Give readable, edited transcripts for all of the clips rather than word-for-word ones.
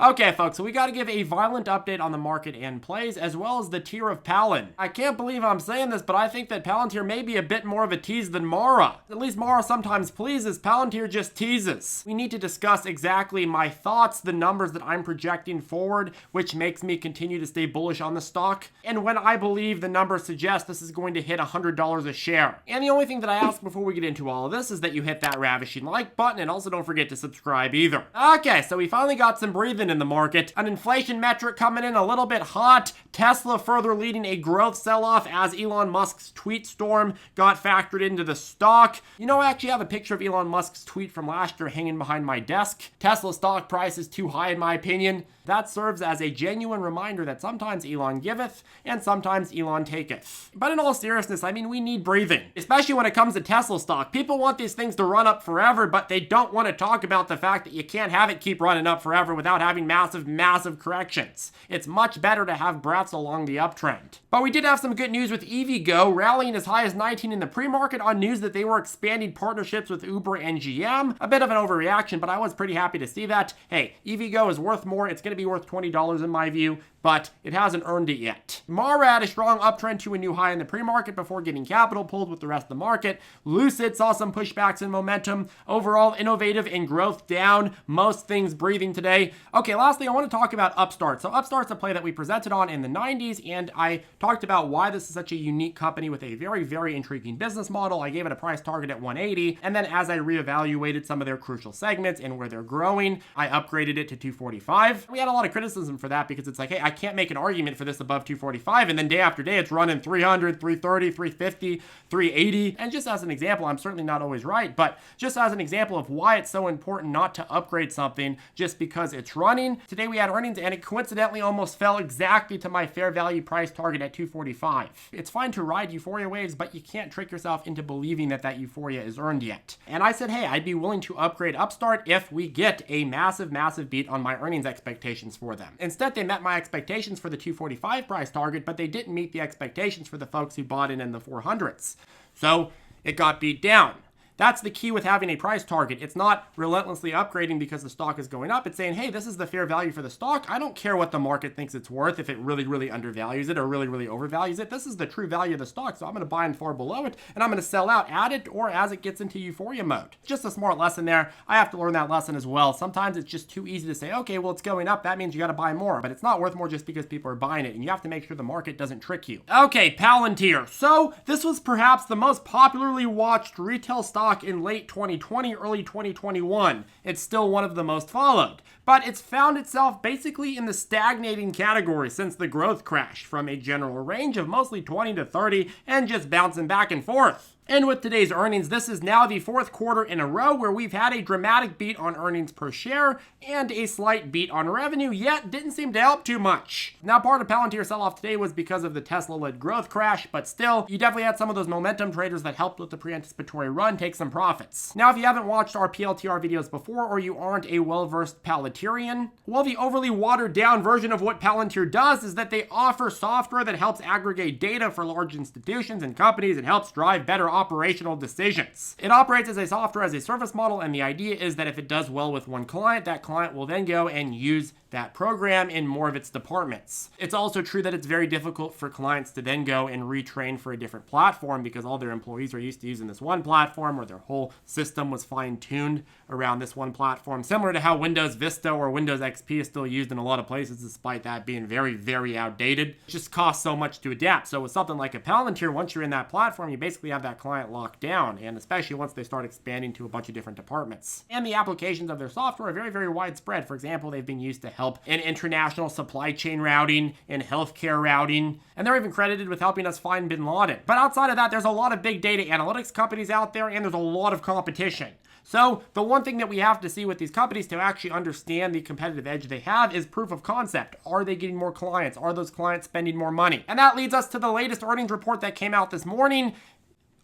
Okay, folks, so we got to give a violent update on the market and plays, as well as the tier of Palin. I can't believe I'm saying this, but I think that Palantir may be a bit more of a tease than Mara. At least Mara sometimes pleases, Palantir just teases. We need to discuss exactly my thoughts, the numbers that I'm projecting forward, which makes me continue to stay bullish on the stock, and when I believe the numbers suggest this is going to hit $100 a share. And the only thing that I ask before we get into all of this is that you hit that ravishing like button, and also don't forget to subscribe either. Okay, so we finally got some breathing in the market. An inflation metric coming in a little bit hot. Tesla further leading a growth sell-off as Elon Musk's tweet storm got factored into the stock. You know, I actually have a picture of Elon Musk's tweet from last year hanging behind my desk. Tesla stock price is too high in my opinion. That serves as a genuine reminder that sometimes Elon giveth and sometimes Elon taketh. But in all seriousness, I mean, we need breathing, especially when it comes to Tesla stock. People want these things to run up forever, but they don't want to talk about the fact that you can't have it keep running up forever without having massive corrections. It's much better to have breaths along the uptrend. But we did have some good news with EVgo rallying as high as 19 in the pre-market on news that they were expanding partnerships with Uber and GM. A bit of an overreaction, but I was pretty happy to see that. Hey, EVgo is worth more. It's going to be worth $20 in my view, but it hasn't earned it yet. Mara had a strong uptrend to a new high in the pre-market before getting capital pulled with the rest of the market. Lucid saw some pushbacks in momentum. Overall, innovative and growth down. Most things breathing today. Okay, lastly, I want to talk about Upstart. So Upstart's a play that we presented on in the 90s, and I talked about why this is such a unique company with a very intriguing business model. I gave it a price target at 180, and then as I reevaluated some of their crucial segments and where they're growing, I upgraded it to 245. We had a lot of criticism for that because it's like, hey, I can't make an argument for this above 245, and then day after day it's running 300, 330, 350, 380. And just as an example, I'm certainly not always right, but just as an example of why it's so important not to upgrade something just because it's running. Today we had earnings and it coincidentally almost fell exactly to my fair value price target at 245. It's fine to ride euphoria waves, but you can't trick yourself into believing that that euphoria is earned yet. And I said, hey, I'd be willing to upgrade Upstart if we get a massive beat on my earnings expectations for them. Instead, they met my expectations for the 245 price target, but they didn't meet the expectations for the folks who bought in the 400s. So it got beat down. That's the key with having a price target. It's not relentlessly upgrading because the stock is going up. It's saying, hey, this is the fair value for the stock. I don't care what the market thinks it's worth, if it really undervalues it or really overvalues it. This is the true value of the stock, so I'm going to buy in far below it, and I'm going to sell out at it or as it gets into euphoria mode. Just a smart lesson there. I have to learn that lesson as well. Sometimes it's just too easy to say, okay, well, it's going up. That means you got to buy more, but it's not worth more just because people are buying it, and you have to make sure the market doesn't trick you. Okay, Palantir. So this was perhaps the most popularly watched retail stock in late 2020, early 2021. It's still one of the most followed, but it's found itself basically in the stagnating category since the growth crash, from a general range of mostly 20 to 30 and just bouncing back and forth. And with today's earnings, this is now the fourth quarter in a row where we've had a dramatic beat on earnings per share and a slight beat on revenue, yet didn't seem to help too much. Now, part of Palantir's sell-off today was because of the Tesla-led growth crash, but still, you definitely had some of those momentum traders that helped with the pre-anticipatory run take some profits. Now, if you haven't watched our PLTR videos before, or you aren't a well-versed Palantirian, well, the overly watered-down version of what Palantir does is that they offer software that helps aggregate data for large institutions and companies and helps drive better operational decisions. It operates as a software as a service model, and the idea is that if it does well with one client, that client will then go and use that program in more of its departments. It's also true that it's very difficult for clients to then go and retrain for a different platform because all their employees are used to using this one platform, or their whole system was fine-tuned around this one platform, similar to how Windows Vista or Windows XP is still used in a lot of places despite that being very outdated. It just costs so much to adapt. So with something like a Palantir, once you're in that platform, you basically have that client locked down, and especially once they start expanding to a bunch of different departments. And the applications of their software are very widespread. For example, they've been used to help in international supply chain routing, in healthcare routing, and they're even credited with helping us find bin Laden. But outside of that, there's a lot of big data analytics companies out there, and there's a lot of competition. So the one thing that we have to see with these companies to actually understand the competitive edge they have is proof of concept. Are they getting more clients? Are those clients spending more money? And that leads us to the latest earnings report that came out this morning.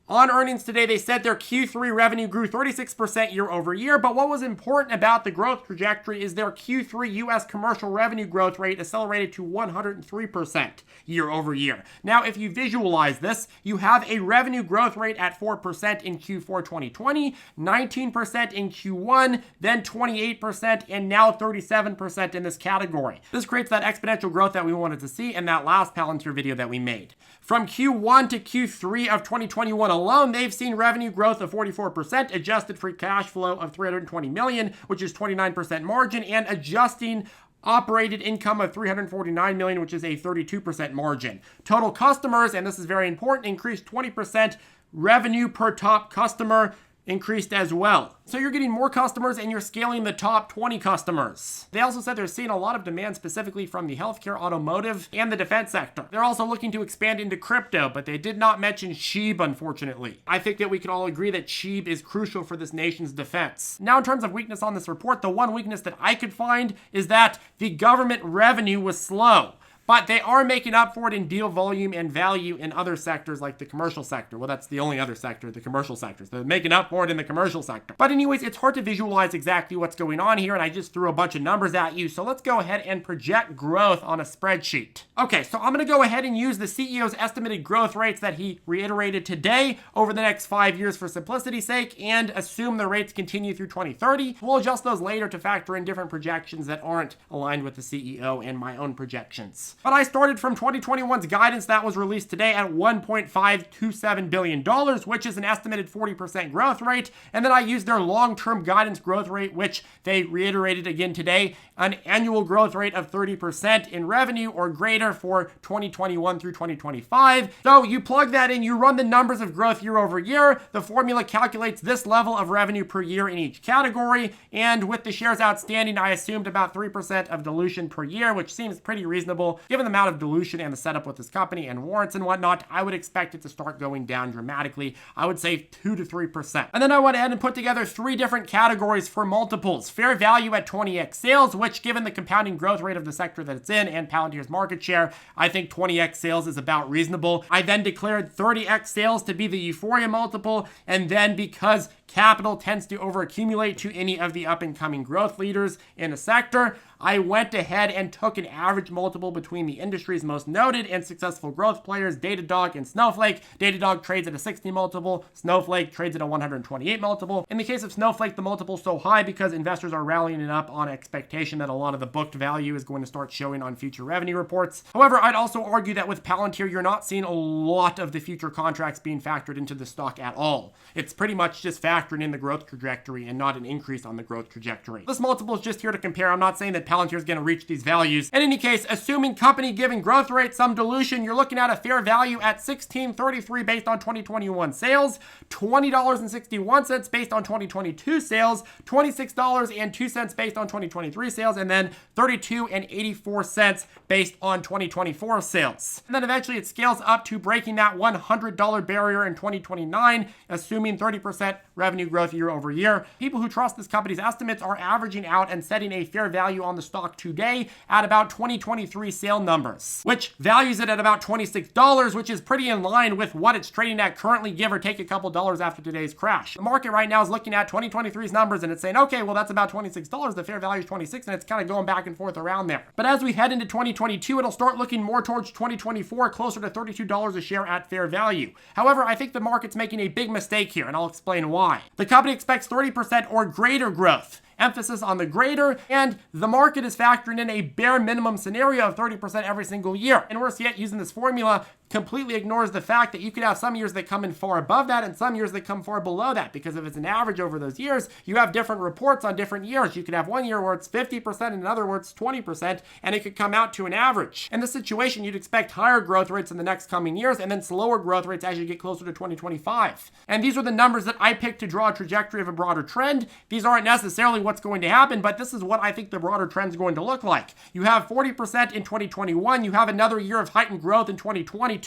On earnings today, they said their Q3 revenue grew 36% year over year, but what was important about the growth trajectory is their Q3 US commercial revenue growth rate accelerated to 103% year over year. Now, if you visualize this, you have a revenue growth rate at 4% in Q4 2020, 19% in Q1, then 28%, and now 37% in this category. This creates that exponential growth that we wanted to see in that last Palantir video that we made. From Q1 to Q3 of 2021 alone, they've seen revenue growth of 44%, adjusted free cash flow of $320 million, which is 29% margin, and adjusting operated income of $349 million, which is a 32% margin. Total customers, and this is very important, increased 20%. Revenue per top customer increased as well. So you're getting more customers and you're scaling the top 20 customers. They also said they're seeing a lot of demand specifically from the healthcare, automotive, and the defense sector. They're also looking to expand into crypto, but they did not mention SHIB, unfortunately. I think that we can all agree that SHIB is crucial for this nation's defense. Now, in terms of weakness on this report, the one weakness that I could find is that the government revenue was slow. But they are making up for it in deal volume and value in other sectors like the commercial sector. Well, that's the only other sector, the commercial sector. So they're making up for it in the commercial sector. But anyways, it's hard to visualize exactly what's going on here, and I just threw a bunch of numbers at you. So let's go ahead and project growth on a spreadsheet. Okay, so I'm going to go ahead and use the CEO's estimated growth rates that he reiterated today over the next 5 years for simplicity's sake, and assume the rates continue through 2030. We'll adjust those later to factor in different projections that aren't aligned with the CEO and my own projections. But I started from 2021's guidance that was released today at $1.527 billion, which is an estimated 40% growth rate. And then I used their long-term guidance growth rate, which they reiterated again today, an annual growth rate of 30% in revenue or greater for 2021 through 2025. So you plug that in, you run the numbers of growth year over year. The formula calculates this level of revenue per year in each category. And with the shares outstanding, I assumed about 3% of dilution per year, which seems pretty reasonable. Given the amount of dilution and the setup with this company and warrants and whatnot, I would expect it to start going down dramatically. I would say 2 to 3%. And then I went ahead and put together 3 different categories for multiples. Fair value at 20x sales, which given the compounding growth rate of the sector that it's in and Palantir's market share, I think 20x sales is about reasonable. I then declared 30x sales to be the euphoria multiple, and then because capital tends to overaccumulate to any of the up-and-coming growth leaders in a sector, I went ahead and took an average multiple between the industry's most noted and successful growth players, Datadog and Snowflake. Datadog trades at a 60 multiple, Snowflake trades at a 128 multiple. In the case of Snowflake, the multiple is so high because investors are rallying it up on expectation that a lot of the booked value is going to start showing on future revenue reports. However, I'd also argue that with Palantir, you're not seeing a lot of the future contracts being factored into the stock at all. It's pretty much just factoring in the growth trajectory and not an increase on the growth trajectory. This multiple is just here to compare. I'm not saying that Palantir is going to reach these values. In any case, assuming company given growth rate, some dilution, you're looking at a fair value at $16.33 based on 2021 sales, $20.61 based on 2022 sales, $26.02 based on 2023 sales, and then $32.84 based on 2024 sales. And then eventually it scales up to breaking that $100 barrier in 2029, assuming 30% revenue growth year over year. People who trust this company's estimates are averaging out and setting a fair value on the stock today at about 2023 sale numbers, which values it at about $26, which is pretty in line with what it's trading at currently, give or take a couple dollars after today's crash. The market right now is looking at 2023's numbers and it's saying, okay, well, that's about $26. The fair value is 26, and it's kind of going back and forth around there. But as we head into 2022, it'll start looking more towards 2024, closer to $32 a share at fair value. However, I think the market's making a big mistake here, and I'll explain why. The company expects 30% or greater growth. Emphasis on the greater, and the market is factoring in a bare minimum scenario of 30% every single year. And worse yet, using this formula completely ignores the fact that you could have some years that come in far above that and some years that come far below that, because if it's an average over those years, you have different reports on different years. You could have one year where it's 50% and another where it's 20%, and it could come out to an average. In this situation, you'd expect higher growth rates in the next coming years and then slower growth rates as you get closer to 2025. And these are the numbers that I picked to draw a trajectory of a broader trend. These aren't necessarily what's going to happen, but this is what I think the broader trend is going to look like. You have 40% in 2021, you have another year of heightened growth in 2022,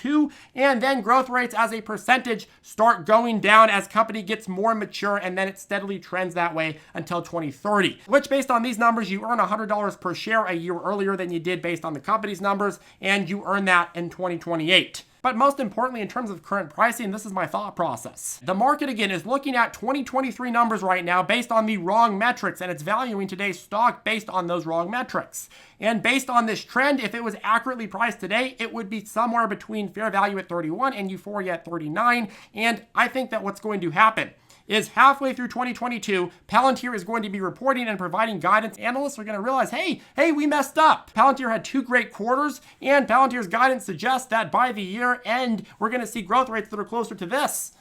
and then growth rates as a percentage start going down as company gets more mature, and then it steadily trends that way until 2030, which based on these numbers, you earn $100 per share a year earlier than you did based on the company's numbers, and you earn that in 2028. But most importantly, in terms of current pricing, this is my thought process. The market, again, is looking at 2023 numbers right now based on the wrong metrics, and it's valuing today's stock based on those wrong metrics. And based on this trend, if it was accurately priced today, it would be somewhere between fair value at 31 and euphoria at 39. And I think that what's going to happen is halfway through 2022, Palantir is going to be reporting and providing guidance. Analysts are going to realize, hey, we messed up. Palantir had 2 great quarters, and Palantir's guidance suggests that by the year end, we're going to see growth rates that are closer to this,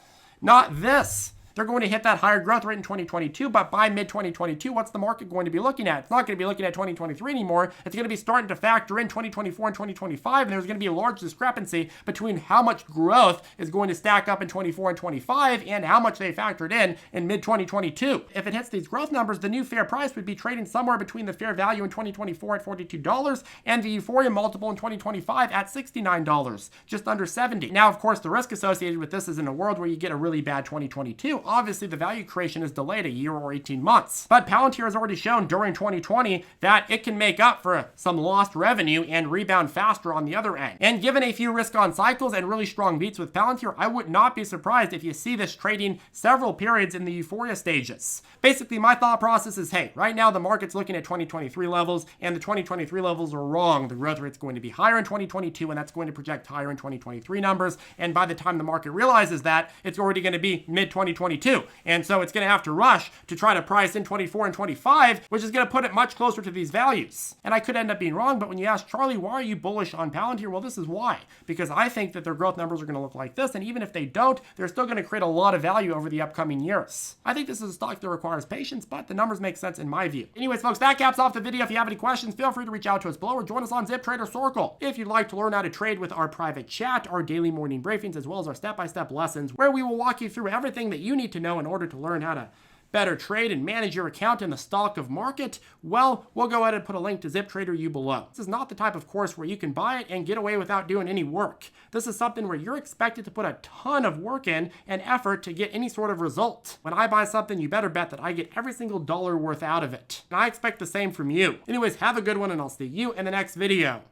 not this. They're going to hit that higher growth rate in 2022, but by mid-2022, what's the market going to be looking at? It's not going to be looking at 2023 anymore. It's going to be starting to factor in 2024 and 2025, and there's going to be a large discrepancy between how much growth is going to stack up in 24 and 25 and how much they factored in mid-2022. If it hits these growth numbers, the new fair price would be trading somewhere between the fair value in 2024 at $42 and the euphoria multiple in 2025 at $69, just under 70. Now, of course, the risk associated with this is in a world where you get a really bad 2022. Obviously, the value creation is delayed a year or 18 months. But Palantir has already shown during 2020 that it can make up for some lost revenue and rebound faster on the other end. And given a few risk-on cycles and really strong beats with Palantir, I would not be surprised if you see this trading several periods in the euphoria stages. Basically, my thought process is, hey, right now the market's looking at 2023 levels, and the 2023 levels are wrong. The growth rate's going to be higher in 2022, and that's going to project higher in 2023 numbers. And by the time the market realizes that, it's already going to be mid-2022. And so it's going to have to rush to try to price in 24 and 25, which is going to put it much closer to these values. And I could end up being wrong, but when you ask Charlie, why are you bullish on Palantir? Well, this is why. Because I think that their growth numbers are going to look like this, and even if they don't, they're still going to create a lot of value over the upcoming years. I think this is a stock that requires patience, but the numbers make sense in my view. Anyways, folks, that caps off the video. If you have any questions, feel free to reach out to us below or join us on ZipTrader Circle. If you'd like to learn how to trade with our private chat, our daily morning briefings, as well as our step-by-step lessons, where we will walk you through everything that you need to know in order to learn how to better trade and manage your account in the stock of market, well, we'll go ahead and put a link to ZipTrader you below. This is not the type of course where you can buy it and get away without doing any work. This is something where you're expected to put a ton of work in and effort to get any sort of result. When I buy something, you better bet that I get every single dollar worth out of it. And I expect the same from you. Anyways, have a good one, and I'll see you in the next video.